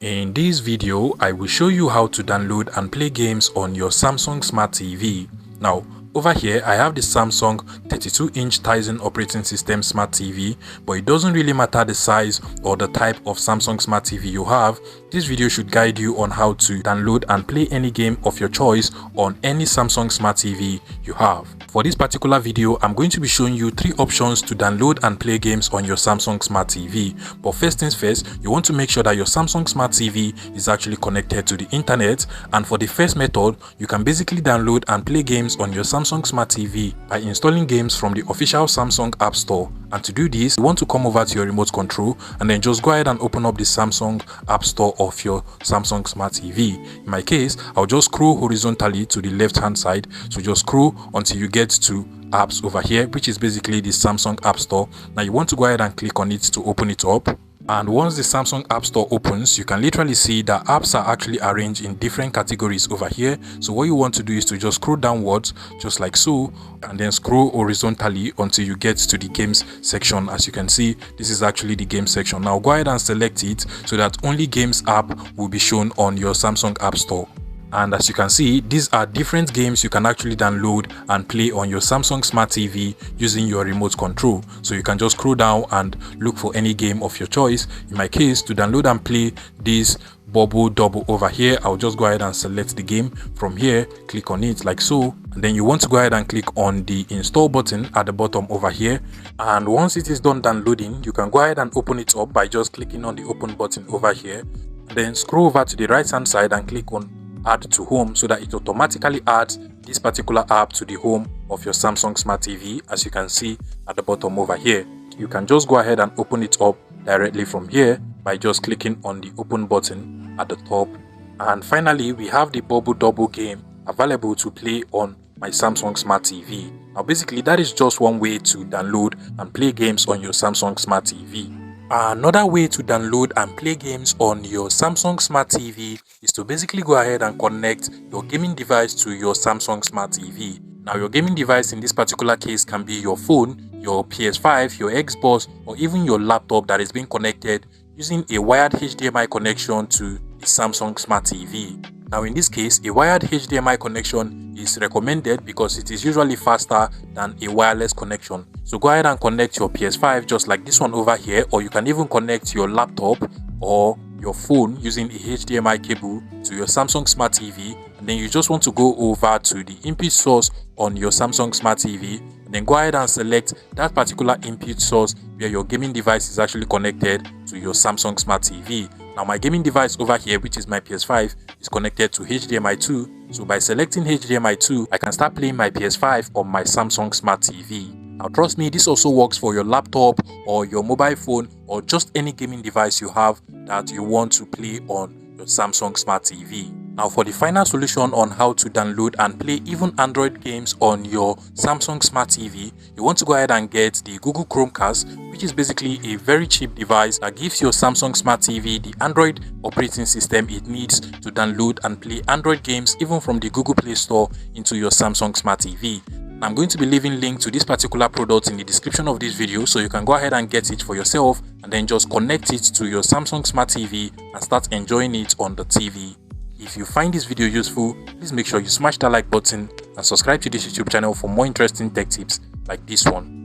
In this video, I will show you how to download and play games on your Samsung Smart TV. Now, over here I have the Samsung 32-inch Tizen operating system Smart TV, but it doesn't really matter the size or the type of Samsung Smart TV you have. This video should guide you on how to download and play any game of your choice on any Samsung Smart TV you have. For this particular video, I'm going to be showing you 3 options to download and play games on your Samsung Smart TV. But first things first, you want to make sure that your Samsung Smart TV is actually connected to the internet. And for the first method, you can basically download and play games on your Samsung Smart TV by installing games from the official Samsung App Store. And to do this, you want to come over to your remote control and then just go ahead and open up the Samsung App Store of your Samsung Smart TV. In my case, I'll just scroll horizontally to the left hand side. So just scroll until you get to apps over here, which is basically the Samsung App Store. Now you want to go ahead and click on it to open it up. And once the Samsung App Store opens, you can literally see that apps are actually arranged in different categories over here. So what you want to do is to just scroll downwards, just like so, and then scroll horizontally until you get to the games section. As you can see, this is actually the game section. Now go ahead and select it so that only games app will be shown on your Samsung App Store. And as you can see, these are different games you can actually download and play on your Samsung Smart TV using your remote control. So you can just scroll down and look for any game of your choice. In my case, to download and play this Bubble Double over here, I'll just go ahead and select the game. From here, click on it like so, and then you want to go ahead and click on the install button at the bottom over here. And once it is done downloading, you can go ahead and open it up by just clicking on the open button over here, and then scroll over to the right hand side and click on add to home, so that it automatically adds this particular app to the home of your Samsung Smart TV. As you can see at the bottom over here, you can just go ahead and open it up directly from here by just clicking on the open button at the top. And finally, we have the Bubble Double game available to play on my Samsung Smart TV. Now basically, that is just one way to download and play games on your Samsung Smart TV. Another way to download and play games on your Samsung Smart TV is to basically go ahead and connect your gaming device to your Samsung Smart TV. Now your gaming device in this particular case can be your phone, your PS5, your Xbox, or even your laptop that is being connected using a wired HDMI connection to the Samsung Smart TV. Now in this case, a wired HDMI connection is recommended because it is usually faster than a wireless connection. So go ahead and connect your PS5 just like this one over here, or you can even connect your laptop or your phone using a HDMI cable to your Samsung Smart TV. And then you just want to go over to the input source on your Samsung Smart TV, and then go ahead and select that particular input source where your gaming device is actually connected to your Samsung Smart TV. Now my gaming device over here, which is my PS5, is connected to HDMI 2. So by selecting HDMI 2, I can start playing my PS5 on my Samsung Smart TV. Now trust me, this also works for your laptop or your mobile phone or just any gaming device you have that you want to play on your Samsung Smart TV. Now for the final solution on how to download and play even Android games on your Samsung Smart TV, you want to go ahead and get the Google Chromecast, which is basically a very cheap device that gives your Samsung Smart TV the Android operating system it needs to download and play Android games even from the Google Play Store into your Samsung Smart TV. I'm going to be leaving link to this particular product in the description of this video, so you can go ahead and get it for yourself and then just connect it to your Samsung Smart TV and start enjoying it on the TV. If you find this video useful, please make sure you smash that like button and subscribe to this YouTube channel for more interesting tech tips like this one.